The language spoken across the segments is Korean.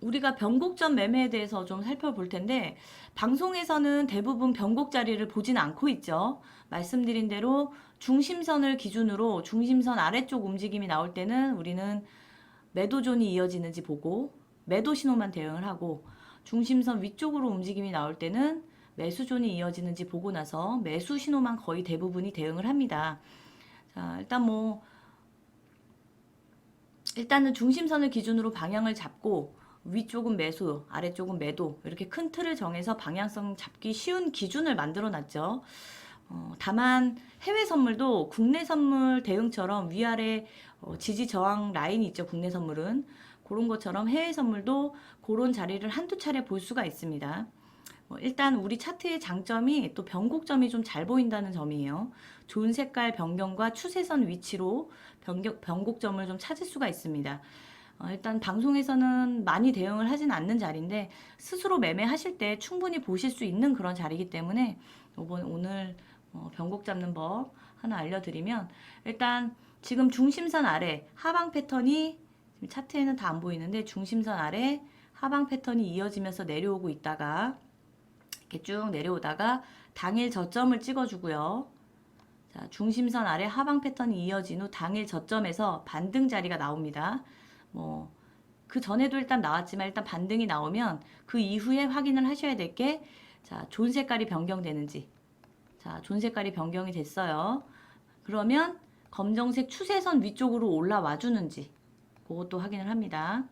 우리가 변곡점 매매에 대해서 좀 살펴볼 텐데 방송에서는 대부분 변곡 자리를 보진 않고 있죠. 말씀드린 대로 중심선을 기준으로 중심선 아래쪽 움직임이 나올 때는 우리는 매도존이 이어지는지 보고 매도 신호만 대응을 하고, 중심선 위쪽으로 움직임이 나올 때는 매수존이 이어지는지 보고 나서 매수 신호만 거의 대부분이 대응을 합니다. 자, 일단은 중심선을 기준으로 방향을 잡고 위쪽은 매수, 아래쪽은 매도, 이렇게 큰 틀을 정해서 방향성 잡기 쉬운 기준을 만들어 놨죠. 다만 해외 선물도 국내 선물 대응처럼 위아래 지지 저항 라인이 있죠. 국내 선물은 그런 것처럼 해외 선물도 그런 자리를 한두 차례 볼 수가 있습니다. 일단 우리 차트의 장점이 또 변곡점이 좀 잘 보인다는 점이에요. 좋은 색깔 변경과 추세선 위치로 변곡점을 좀 찾을 수가 있습니다. 일단 방송에서는 많이 대응을 하진 않는 자리인데 스스로 매매하실 때 충분히 보실 수 있는 그런 자리이기 때문에 오늘 변곡 잡는 법 하나 알려드리면, 일단 지금 중심선 아래 하방 패턴이 지금 차트에는 다 안 보이는데 중심선 아래 하방 패턴이 이어지면서 내려오고 있다가 이렇게 쭉 내려오다가 당일 저점을 찍어주고요. 자, 중심선 아래 하방 패턴이 이어진 후 당일 저점에서 반등 자리가 나옵니다. 그 전에도 일단 나왔지만 일단 반등이 나오면 그 이후에 확인을 하셔야 될 게, 자, 존 색깔이 변경되는지. 자, 존 색깔이 변경이 됐어요. 그러면 검정색 추세선 위쪽으로 올라와 주는지 그것도 확인을 합니다.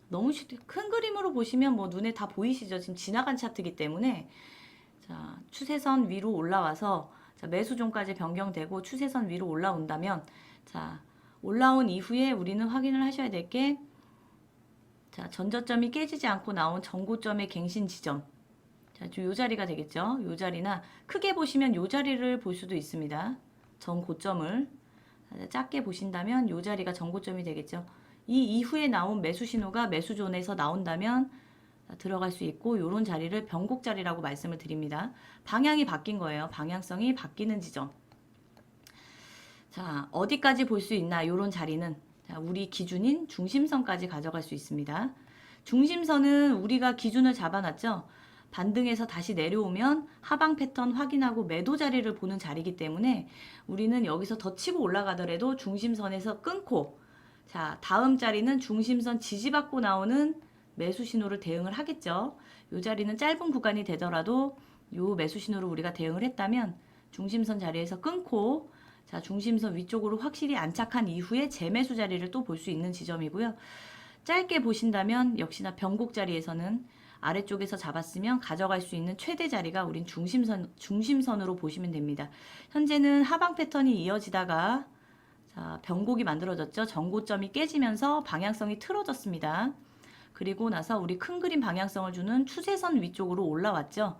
너무 큰 그림으로 보시면 눈에 다 보이시죠? 지금 지나간 차트이기 때문에. 자, 추세선 위로 올라와서 자, 매수존까지 변경되고 추세선 위로 올라온다면, 자, 올라온 이후에 우리는 확인을 하셔야 될 게, 자, 전저점이 깨지지 않고 나온 전고점의 갱신 지점. 자, 요 자리가 되겠죠. 요 자리나 크게 보시면 요 자리를 볼 수도 있습니다. 전고점을 작게 보신다면 요 자리가 전고점이 되겠죠. 이 이후에 나온 매수 신호가 매수존에서 나온다면 들어갈 수 있고, 요런 자리를 변곡 자리라고 말씀을 드립니다. 방향이 바뀐 거예요. 방향성이 바뀌는 지점. 자, 어디까지 볼 수 있나? 요런 자리는 자, 우리 기준인 중심선까지 가져갈 수 있습니다. 중심선은 우리가 기준을 잡아놨죠. 반등해서 다시 내려오면 하방 패턴 확인하고 매도 자리를 보는 자리이기 때문에 우리는 여기서 더 치고 올라가더라도 중심선에서 끊고, 자, 다음 자리는 중심선 지지받고 나오는 매수 신호를 대응을 하겠죠. 이 자리는 짧은 구간이 되더라도 이 매수 신호를 우리가 대응을 했다면 중심선 자리에서 끊고, 자, 중심선 위쪽으로 확실히 안착한 이후에 재매수 자리를 또 볼 수 있는 지점이고요. 짧게 보신다면 역시나 변곡 자리에서는 아래쪽에서 잡았으면 가져갈 수 있는 최대 자리가 우린 중심선으로 보시면 됩니다. 현재는 하방 패턴이 이어지다가 자, 변곡이 만들어졌죠. 전고점이 깨지면서 방향성이 틀어졌습니다. 그리고 나서 우리 큰 그림 방향성을 주는 추세선 위쪽으로 올라왔죠.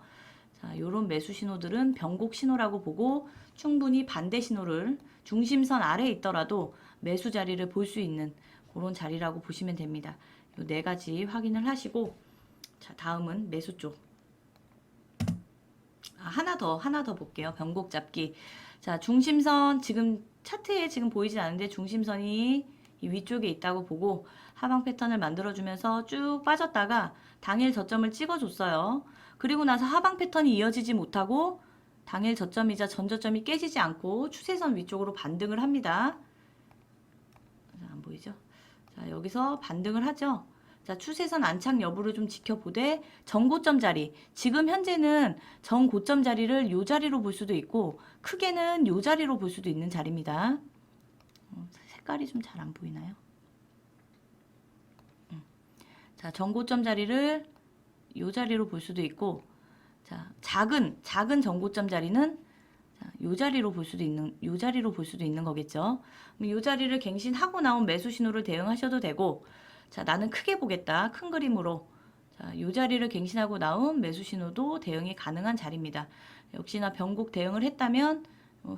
자, 요런 매수 신호들은 변곡 신호라고 보고 충분히 반대 신호를 중심선 아래에 있더라도 매수 자리를 볼 수 있는 그런 자리라고 보시면 됩니다. 요 네 가지 확인을 하시고, 자, 다음은 매수 쪽. 하나 더 볼게요. 변곡 잡기. 자, 중심선 지금 차트에 지금 보이진 않는데 중심선이 이 위쪽에 있다고 보고 하방 패턴을 만들어주면서 쭉 빠졌다가 당일 저점을 찍어줬어요. 그리고 나서 하방 패턴이 이어지지 못하고 당일 저점이자 전저점이 깨지지 않고 추세선 위쪽으로 반등을 합니다. 안 보이죠? 자, 여기서 반등을 하죠. 자, 추세선 안착 여부를 좀 지켜보되 전고점 자리, 지금 현재는 전고점 자리를 요 자리로 볼 수도 있고 크게는 요 자리로 볼 수도 있는 자리입니다. 색깔이 좀 잘 안 보이나요? 자, 전고점 자리를 요 자리로 볼 수도 있고, 자, 작은 전고점 자리는 자, 요 자리로 볼 수도 있는 거겠죠. 요 자리를 갱신하고 나온 매수 신호를 대응하셔도 되고, 자, 나는 크게 보겠다. 큰 그림으로. 자, 요 자리를 갱신하고 나온 매수 신호도 대응이 가능한 자리입니다. 역시나 변곡 대응을 했다면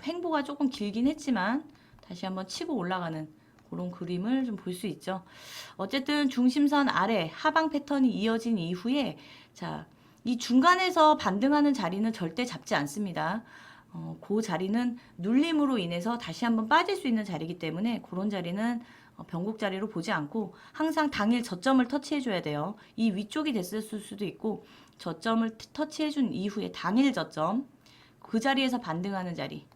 횡보가 조금 길긴 했지만 다시 한번 치고 올라가는 그런 그림을 좀 볼 수 있죠. 어쨌든 중심선 아래 하방 패턴이 이어진 이후에, 자, 이 중간에서 반등하는 자리는 절대 잡지 않습니다. 그 자리는 눌림으로 인해서 다시 한번 빠질 수 있는 자리이기 때문에 그런 자리는 변곡 자리로 보지 않고 항상 당일 저점을 터치해 줘야 돼요. 이 위쪽이 됐을 수도 있고 저점을 터치해 준 이후에 당일 저점, 그 자리에서 반등하는 자리,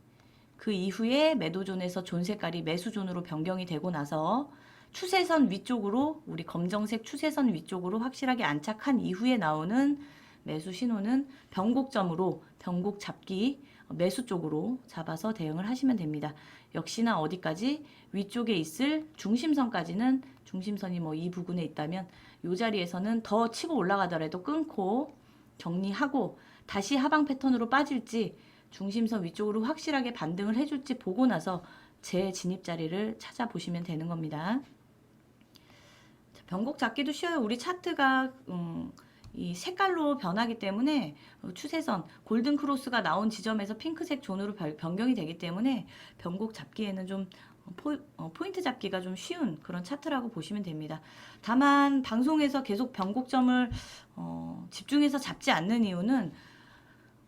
그 이후에 매도존에서 존 색깔이 매수존으로 변경이 되고 나서 추세선 위쪽으로, 우리 검정색 추세선 위쪽으로 확실하게 안착한 이후에 나오는 매수 신호는 변곡점으로, 변곡 잡기, 매수 쪽으로 잡아서 대응을 하시면 됩니다. 역시나 어디까지? 위쪽에 있을 중심선까지는, 중심선이 뭐 이 부근에 있다면 이 자리에서는 더 치고 올라가더라도 끊고 정리하고 다시 하방 패턴으로 빠질지 중심선 위쪽으로 확실하게 반등을 해줄지 보고 나서 제 진입 자리를 찾아보시면 되는 겁니다. 변곡 잡기도 쉬워요. 우리 차트가 이 색깔로 변하기 때문에 추세선 골든 크로스가 나온 지점에서 핑크색 존으로 변경이 되기 때문에 변곡 잡기에는 좀 포인트 잡기가 좀 쉬운 그런 차트라고 보시면 됩니다. 다만 방송에서 계속 변곡점을 집중해서 잡지 않는 이유는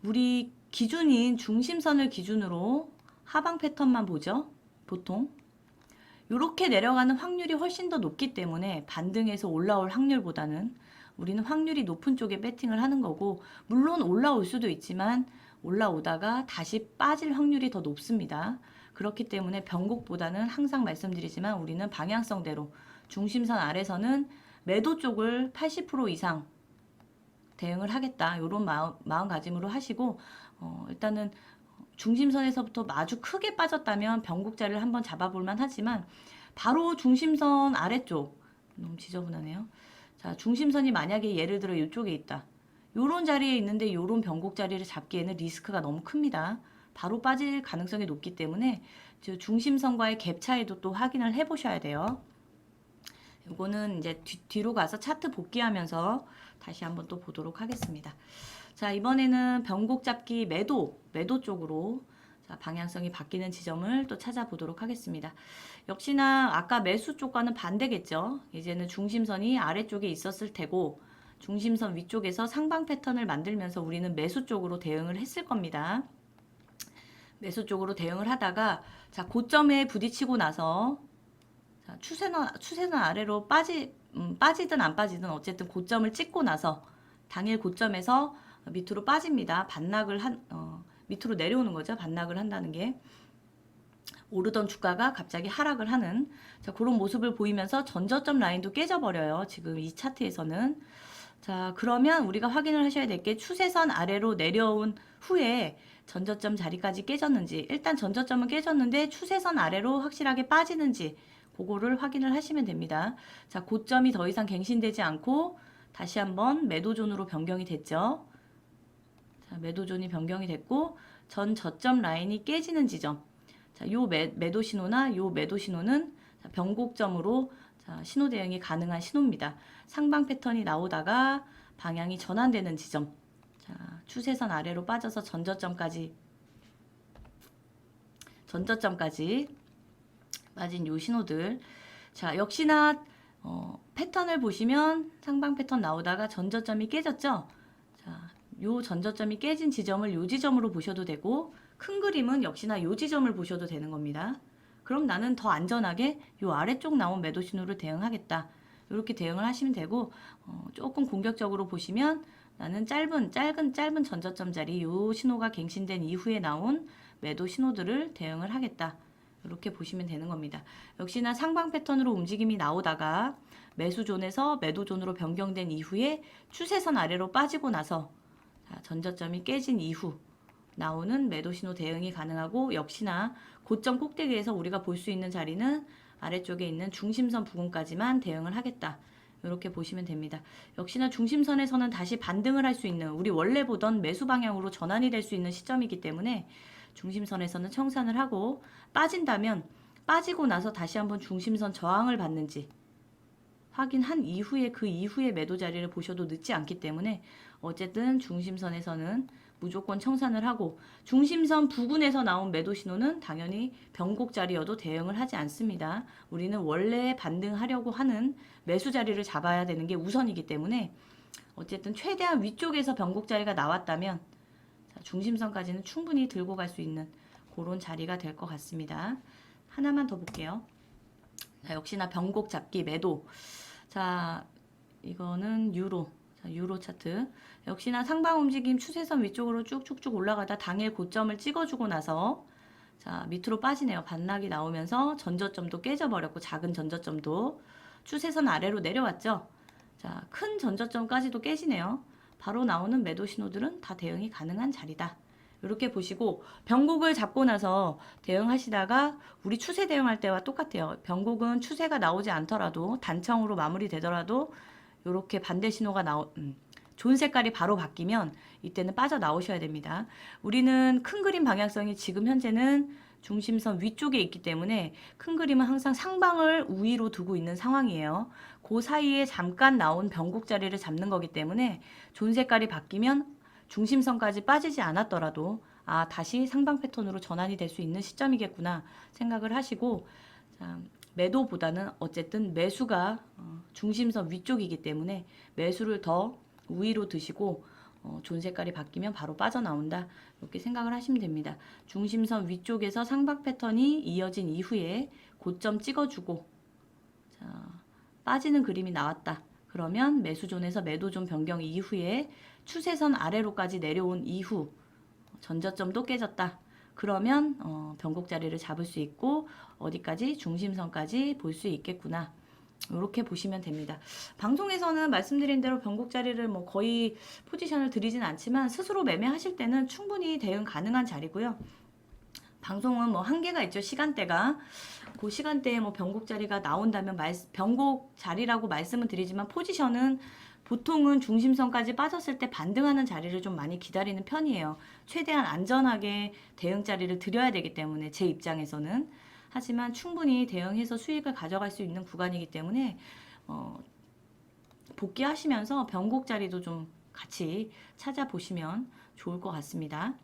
우리 기준인 중심선을 기준으로 하방 패턴만 보죠. 보통 이렇게 내려가는 확률이 훨씬 더 높기 때문에 반등해서 올라올 확률보다는 우리는 확률이 높은 쪽에 배팅을 하는 거고, 물론 올라올 수도 있지만 올라오다가 다시 빠질 확률이 더 높습니다. 그렇기 때문에 변곡보다는 항상 말씀드리지만 우리는 방향성대로 중심선 아래서는 매도 쪽을 80% 이상 대응을 하겠다, 이런 마음가짐으로 하시고, 일단은 중심선에서부터 아주 크게 빠졌다면 변곡 자리를 한번 잡아볼만 하지만 바로 중심선 아래쪽, 너무 지저분하네요. 자, 중심선이 만약에 예를 들어 이쪽에 있다, 요런 자리에 있는데 요런 변곡 자리를 잡기에는 리스크가 너무 큽니다. 바로 빠질 가능성이 높기 때문에 중심선과의 갭 차이도 또 확인을 해 보셔야 돼요. 이거는 이제 뒤로 가서 차트 복귀하면서 다시 한번 또 보도록 하겠습니다. 자, 이번에는 변곡 잡기 매도 쪽으로 자, 방향성이 바뀌는 지점을 또 찾아보도록 하겠습니다. 역시나 아까 매수 쪽과는 반대겠죠. 이제는 중심선이 아래쪽에 있었을 테고 중심선 위쪽에서 상방 패턴을 만들면서 우리는 매수 쪽으로 대응을 했을 겁니다. 매수 쪽으로 대응을 하다가 자, 고점에 부딪히고 나서 자, 추세선 아래로 빠지든 안 빠지든 어쨌든 고점을 찍고 나서 당일 고점에서 밑으로 빠집니다. 밑으로 내려오는 거죠. 반락을 한다는 게. 오르던 주가가 갑자기 하락을 하는, 자, 그런 모습을 보이면서 전저점 라인도 깨져버려요. 지금 이 차트에서는. 자, 그러면 우리가 확인을 하셔야 될 게 추세선 아래로 내려온 후에 전저점 자리까지 깨졌는지, 일단 전저점은 깨졌는데 추세선 아래로 확실하게 빠지는지 그거를 확인을 하시면 됩니다. 자, 고점이 더 이상 갱신되지 않고 다시 한번 매도존으로 변경이 됐죠. 자, 매도존이 변경이 됐고 전 저점 라인이 깨지는 지점, 자, 요 매도 신호나 요 매도 신호는 변곡점으로 자, 신호 대응이 가능한 신호입니다. 상방 패턴이 나오다가 방향이 전환되는 지점, 자, 추세선 아래로 빠져서 전저점까지 빠진 요 신호들. 자, 역시나 패턴을 보시면 상방 패턴 나오다가 전저점이 깨졌죠. 자, 요 전저점이 깨진 지점을 요 지점으로 보셔도 되고, 큰 그림은 역시나 요 지점을 보셔도 되는 겁니다. 그럼 나는 더 안전하게 요 아래쪽 나온 매도 신호를 대응하겠다, 이렇게 대응을 하시면 되고, 조금 공격적으로 보시면 나는 짧은 전저점 자리 요 신호가 갱신된 이후에 나온 매도 신호들을 대응을 하겠다, 이렇게 보시면 되는 겁니다. 역시나 상방 패턴으로 움직임이 나오다가 매수존에서 매도존으로 변경된 이후에 추세선 아래로 빠지고 나서 자, 전저점이 깨진 이후 나오는 매도 신호 대응이 가능하고, 역시나 고점 꼭대기에서 우리가 볼 수 있는 자리는 아래쪽에 있는 중심선 부근까지만 대응을 하겠다, 이렇게 보시면 됩니다. 역시나 중심선에서는 다시 반등을 할 수 있는, 우리 원래 보던 매수 방향으로 전환이 될 수 있는 시점이기 때문에 중심선에서는 청산을 하고, 빠진다면 빠지고 나서 다시 한번 중심선 저항을 받는지 확인한 이후에 그 이후에 매도 자리를 보셔도 늦지 않기 때문에 어쨌든 중심선에서는 무조건 청산을 하고, 중심선 부근에서 나온 매도 신호는 당연히 변곡 자리여도 대응을 하지 않습니다. 우리는 원래 반등하려고 하는 매수 자리를 잡아야 되는 게 우선이기 때문에 어쨌든 최대한 위쪽에서 변곡 자리가 나왔다면 자, 중심선까지는 충분히 들고 갈 수 있는 그런 자리가 될 것 같습니다. 하나만 더 볼게요. 자, 역시나 변곡 잡기 매도. 자, 이거는 유로. 자, 유로 차트. 역시나 상방 움직임 추세선 위쪽으로 쭉쭉쭉 올라가다 당일 고점을 찍어주고 나서 자, 밑으로 빠지네요. 반락이 나오면서 전저점도 깨져버렸고 작은 전저점도 추세선 아래로 내려왔죠. 자, 큰 전저점까지도 깨지네요. 바로 나오는 매도 신호들은 다 대응이 가능한 자리다. 이렇게 보시고 변곡을 잡고 나서 대응하시다가 우리 추세 대응할 때와 똑같아요. 변곡은 추세가 나오지 않더라도 단청으로 마무리되더라도 이렇게 반대 신호가 좋은 색깔이 바로 바뀌면 이때는 빠져나오셔야 됩니다. 우리는 큰 그림 방향성이 지금 현재는 중심선 위쪽에 있기 때문에 큰 그림은 항상 상방을 우위로 두고 있는 상황이에요. 그 사이에 잠깐 나온 변곡 자리를 잡는 거기 때문에 좋은 색깔이 바뀌면 중심선까지 빠지지 않았더라도 아, 다시 상방 패턴으로 전환이 될 수 있는 시점이겠구나 생각을 하시고 자, 매도보다는 어쨌든 매수가 중심선 위쪽이기 때문에 매수를 더 우위로 드시고 좋은 색깔이 바뀌면 바로 빠져나온다. 이렇게 생각을 하시면 됩니다. 중심선 위쪽에서 상방 패턴이 이어진 이후에 고점 찍어주고 자, 빠지는 그림이 나왔다. 그러면 매수존에서 매도존 변경 이후에 추세선 아래로까지 내려온 이후 전저점도 깨졌다. 그러면 변곡 자리를 잡을 수 있고 어디까지 중심선까지 볼 수 있겠구나. 이렇게 보시면 됩니다. 방송에서는 말씀드린 대로 변곡 자리를 뭐 거의 포지션을 드리진 않지만 스스로 매매하실 때는 충분히 대응 가능한 자리고요. 방송은 뭐 한계가 있죠. 시간대가. 그 시간대에 뭐 변곡 자리가 나온다면 변곡 자리라고 말씀을 드리지만 포지션은 보통은 중심선까지 빠졌을 때 반등하는 자리를 좀 많이 기다리는 편이에요. 최대한 안전하게 대응 자리를 드려야 되기 때문에 제 입장에서는. 하지만 충분히 대응해서 수익을 가져갈 수 있는 구간이기 때문에 복귀하시면서 변곡 자리도 좀 같이 찾아보시면 좋을 것 같습니다.